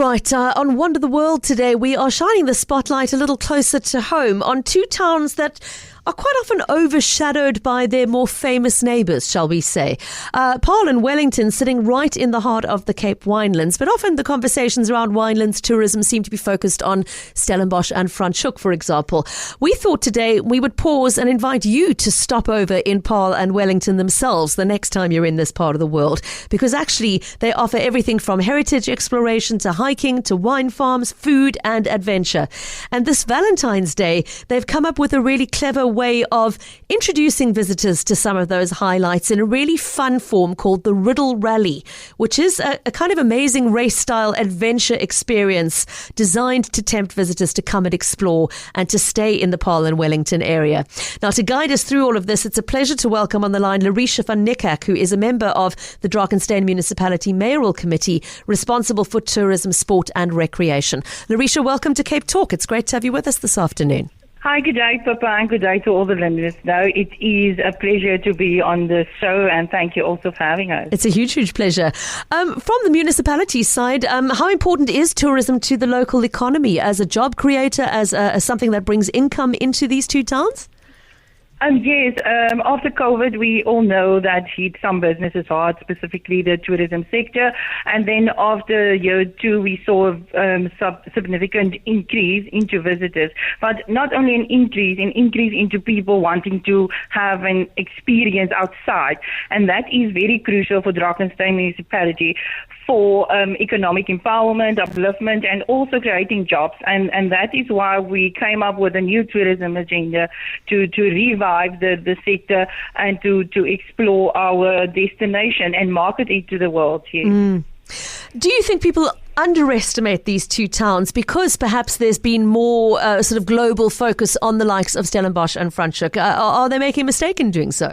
Right, on Wonder the World today, we are shining the spotlight a little closer to home on two towns that are quite often overshadowed by their more famous neighbours, shall we say. Paarl and Wellington sitting right in the heart of the Cape Winelands, but often the conversations around winelands tourism seem to be focused on Stellenbosch and Franschhoek, for example. We thought today we would pause and invite you to stop over in Paarl and Wellington themselves the next time you're in this part of the world, because actually they offer everything from heritage exploration to hiking to wine farms, food and adventure. And this Valentine's Day, they've come up with a really clever way of introducing visitors to some of those highlights in a really fun form called the Riddle Rally, which is a kind of amazing race-style adventure experience designed to tempt visitors to come and explore and to stay in the Paarl and Wellington area. Now, to guide us through all of this, it's a pleasure to welcome on the line Lauricia van Niekerk, who is a member of the Drakenstein Municipality Mayoral Committee responsible for tourism, sport and recreation. Lauricia, welcome to CapeTalk. It's great to have you with us this afternoon. Hi, good day, Pippa, and good day to all the listeners. No, it is a pleasure to be on the show, and thank you also for having us. It's a huge, huge pleasure. From the municipality side, how important is tourism to the local economy as a job creator, as something that brings income into these two towns? Yes, after COVID, we all know that hit some businesses hard, specifically the tourism sector. And then after year two, we saw a significant increase into visitors. But not only an increase into people wanting to have an experience outside. And that is very crucial for Drakenstein Municipality for economic empowerment, upliftment, and also creating jobs. And that is why we came up with a new tourism agenda to revive the sector and to explore our destination and market it to the world. Yes. Do you think people underestimate these two towns because perhaps there's been more sort of global focus on the likes of Stellenbosch and Franschhoek? Are they making a mistake in doing so?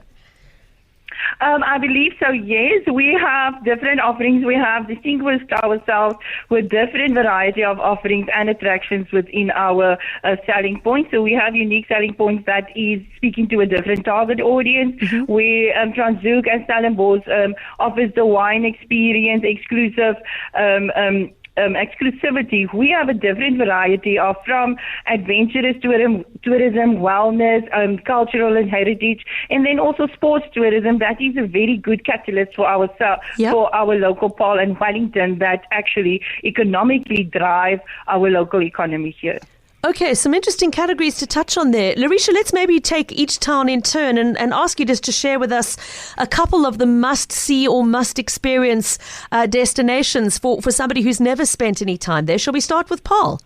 I believe so, yes. We have different offerings. We have distinguished ourselves with different variety of offerings and attractions within our selling points. So we have unique selling points that is speaking to a different target audience. Where Franschhoek and Stellenbosch offers the wine experience, exclusive exclusivity. We have a different variety of from adventurous tourism, wellness, cultural and heritage, and then also sports tourism. That is a very good catalyst for for our local Paarl and Wellington that actually economically drive our local economy here. Okay, some interesting categories to touch on there. Lauricia, let's maybe take each town in turn and ask you just to share with us a couple of the must-see or must-experience destinations for somebody who's never spent any time there. Shall we start with Paarl?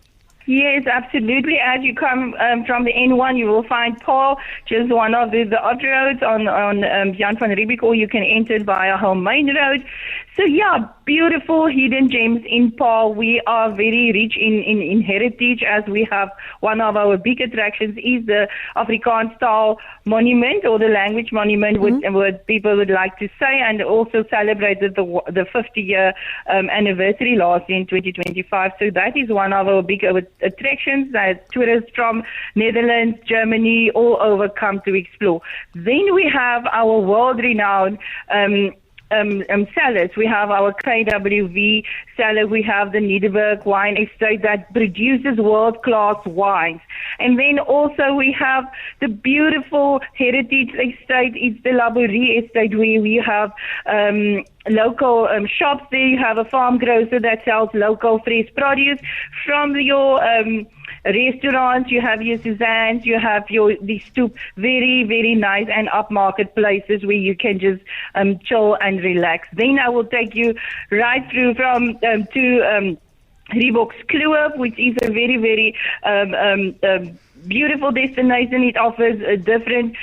Yes, absolutely. As you come from the N1, you will find Paarl, just one of the odd roads on Jan van Riebeeck, or you can enter via Home Main Road. So yeah, beautiful hidden gems in Paarl. We are very rich in heritage, as we have one of our big attractions is the Afrikaans taal monument, or the language monument, what people would like to say, and also celebrated the 50-year anniversary last year in 2025. So that is one of our big attractions that tourists from Netherlands, Germany, all over come to explore. Then we have our world-renowned cellars. We have our KWV cellar. We have the Nederburg wine estate that produces world-class wines. And then also we have the beautiful heritage estate. It's the Lauricia estate, where we have local shops there. You have a farm grocer that sells local fresh produce. From your restaurants, you have your Suzanne's, you have the stoop, very, very nice and upmarket places where you can just chill and relax. Then I will take you right through from to Reebok's Kloof, which is a very, very beautiful destination. It offers a different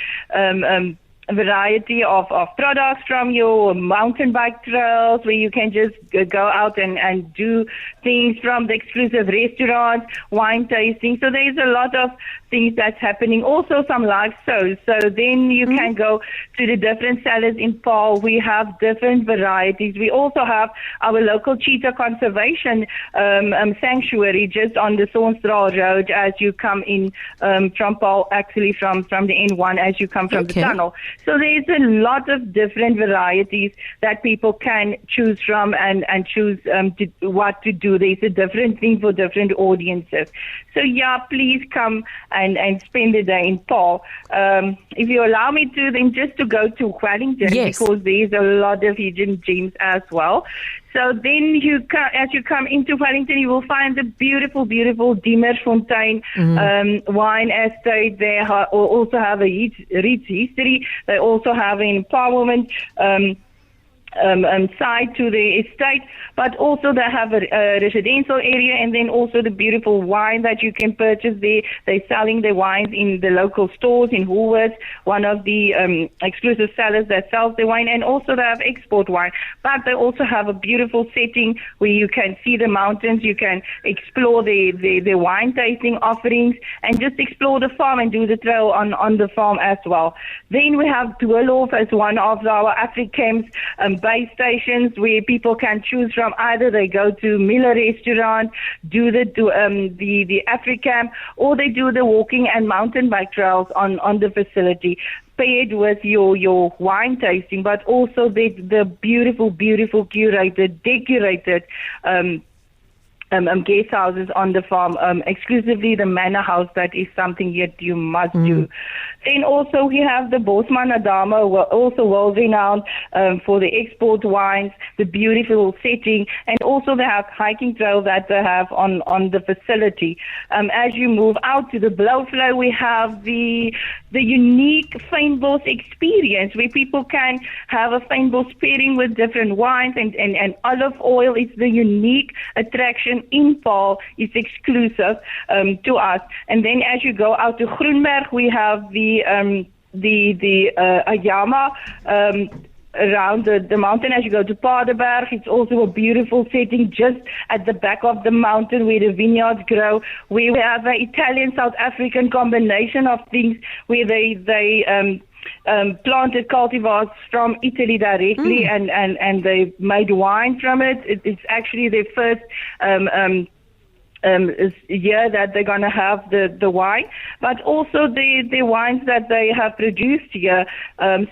variety of products, from your mountain bike trails, where you can just go out and do things, from the exclusive restaurants, wine tasting. So there's a lot of things that's happening. Also some live shows. So then you can go to the different cellars in Paarl. We have different varieties. We also have our local cheetah conservation sanctuary just on the Soonstraal Road as you come in from Paarl, actually from the N1 as you come from the tunnel. So there's a lot of different varieties that people can choose from and choose what to do. There's a different thing for different audiences. So yeah, please come and spend the day in Paarl. If you allow me to, then just to go to Wellington, because there's a lot of hidden gems as well. So then as you come into Wellington, you will find the beautiful, beautiful Diemersfontein wine estate. They also have a rich history. They also have an empowerment side to the estate, but also they have a residential area, and then also the beautiful wine that you can purchase there. They're selling the wines in the local stores in Woolworths, one of the exclusive sellers that sells the wine, and also they have export wine. But they also have a beautiful setting where you can see the mountains, you can explore the wine tasting offerings, and just explore the farm and do the trail on the farm as well. Then we have Doorlof as one of our Africamps base stations where people can choose from. Either they go to Miller Restaurant, do the Africamp, or they do the walking and mountain bike trails on the facility, paired with your wine tasting, but also the beautiful, beautiful curated, decorated guest houses on the farm, exclusively the manor house. That is something that you must do. Then also we have the Bosman Adama, also well renowned for the export wines, the beautiful setting, and also they have hiking trail that they have on the facility. As you move out to the Blauwvlei, we have the unique fynbos experience where people can have a fynbos pairing with different wines and olive oil. It's the unique attraction in Paarl. It's exclusive to us. And then as you go out to Groenberg, we have the Ayama around the mountain. As you go to Paardenberg, it's also a beautiful setting just at the back of the mountain where the vineyards grow, where we have an Italian-South African combination of things where they planted cultivars from Italy directly and they made wine from it. It's actually their first year that they're going to have the wine, but also the wines that they have produced here.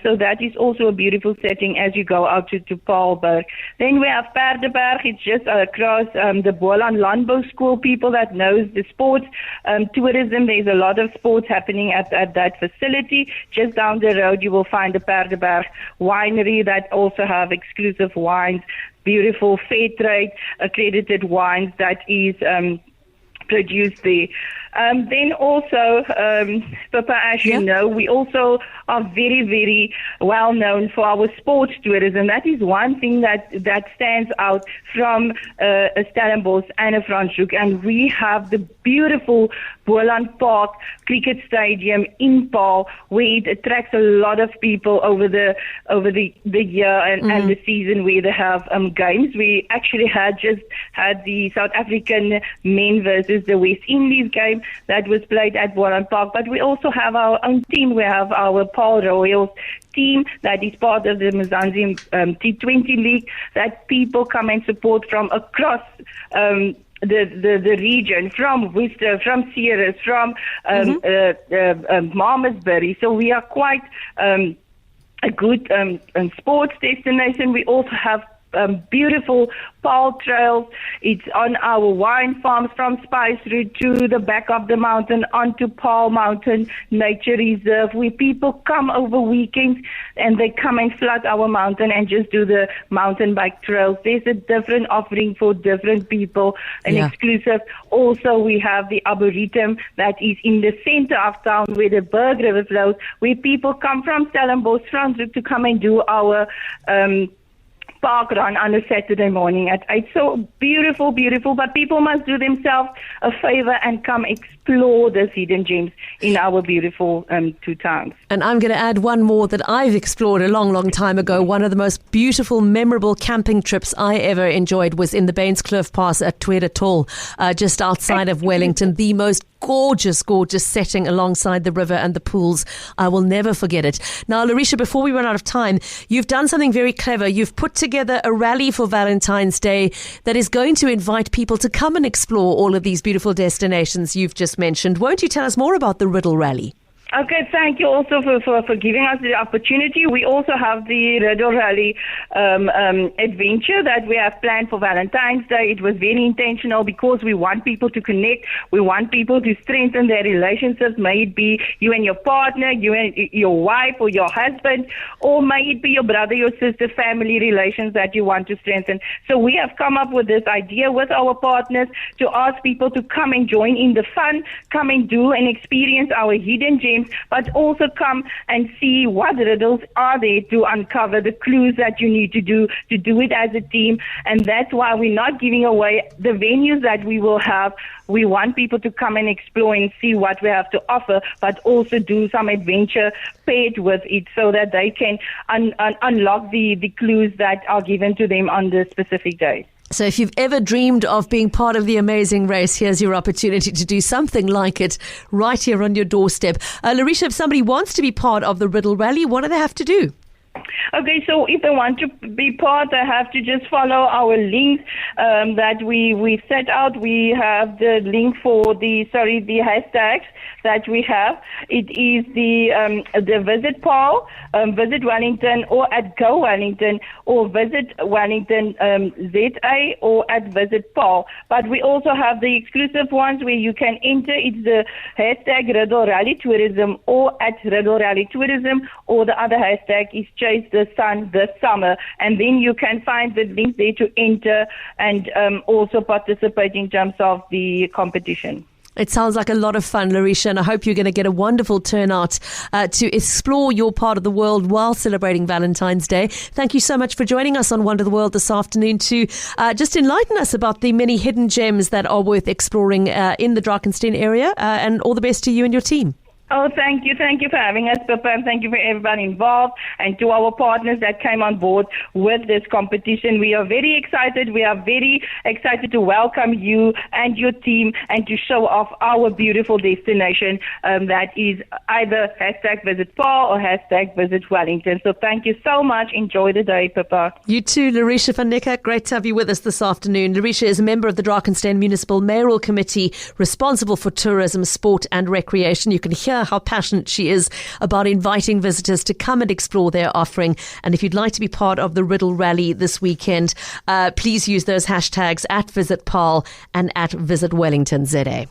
So that is also a beautiful setting as you go out to Paarlberg. Then we have Paardenberg. It's just across the Boland Landbou School. People that knows the sports tourism, there's a lot of sports happening at that facility. Just down the road, you will find the Paardenberg winery that also have exclusive wines, beautiful fair trade accredited wines that is produced there. Then also, Pippa, as you know, we also are very, very well known for our sports tourism. That is one thing that stands out from Stellenbosch and a Franschhoek. And we have the beautiful Boland Park Cricket Stadium in Paarl, where it attracts a lot of people over the year and the season where they have games. We actually just had the South African men versus the West Indies game that was played at Boland Park. But we also have our own team. We have our Paarl Royals team that is part of the Mzansi T20 League that people come and support from across the region, from Worcester, from Ceres, from Malmesbury. So we are quite a good sports destination. We also have beautiful Paarl trails. It's on our wine farms from Spice Route to the back of the mountain onto Paarl Mountain Nature Reserve, where people come over weekends and they come and flood our mountain and just do the mountain bike trails. There's a different offering for different people, an exclusive. Also, we have the Arboretum that is in the center of town where the Berg River flows, where people come from Stellenbosch, Franschhoek to come and do our park run on a Saturday morning at 8. So beautiful, beautiful, but people must do themselves a favor and come explore these hidden gems in our beautiful two towns. And I'm going to add one more that I've explored a long, long time ago. One of the most beautiful, memorable camping trips I ever enjoyed was in the Bainskloof Pass at Tweedatol, just outside of Wellington. The most gorgeous, gorgeous setting alongside the river and the pools. I will never forget it. Now, Lauricia, before we run out of time, you've done something very clever. You've put together a rally for Valentine's Day that is going to invite people to come and explore all of these beautiful destinations you've just mentioned. Won't you tell us more about the Riddle Rally? Okay, thank you also for giving us the opportunity. We also have the Riddle Rally adventure that we have planned for Valentine's Day. It was very intentional because we want people to connect. We want people to strengthen their relationships. May it be you and your partner, you and your wife or your husband, or may it be your brother, your sister, family relations that you want to strengthen. So we have come up with this idea with our partners to ask people to come and join in the fun, come and do and experience our hidden gems, but also come and see what riddles are there to uncover the clues that you need to do it as a team. And that's why we're not giving away the venues that we will have. We want people to come and explore and see what we have to offer, but also do some adventure paired with it so that they can unlock the clues that are given to them on the specific days. So if you've ever dreamed of being part of the amazing race, here's your opportunity to do something like it right here on your doorstep. Lauricia, if somebody wants to be part of the Riddle Rally, what do they have to do? Okay, so if they want to be part, they have to just follow our links that we set out. We have the link for the hashtags that we have. It is the Visit Paarl, Visit Wellington, or at Go Wellington, or Visit Wellington ZA, or at Visit Paarl. But we also have the exclusive ones where you can enter. It's the hashtag Riddle Rally Tourism, or at Riddle Rally Tourism, or the other hashtag is Chase the Sun this summer. And then you can find the link there to enter and also participate in terms of the competition. It sounds like a lot of fun, Lauricia, and I hope you're going to get a wonderful turnout to explore your part of the world while celebrating Valentine's Day. Thank you so much for joining us on Wonder the World this afternoon to just enlighten us about the many hidden gems that are worth exploring in the Drakenstein area, and all the best to you and your team. Oh, thank you. Thank you for having us, Pippa, and thank you for everybody involved and to our partners that came on board with this competition. We are very excited. We are very excited to welcome you and your team and to show off our beautiful destination that is either hashtag Visit Paarl or hashtag Visit Wellington. So thank you so much. Enjoy the day, Pippa. You too, Lauricia van Niekerk. Great to have you with us this afternoon. Lauricia is a member of the Drakenstein Municipal Mayoral Committee responsible for tourism, sport and recreation. You can hear how passionate she is about inviting visitors to come and explore their offering. And if you'd like to be part of the Riddle Rally this weekend, please use those hashtags at Visit Paarl and at Visit Wellington ZA.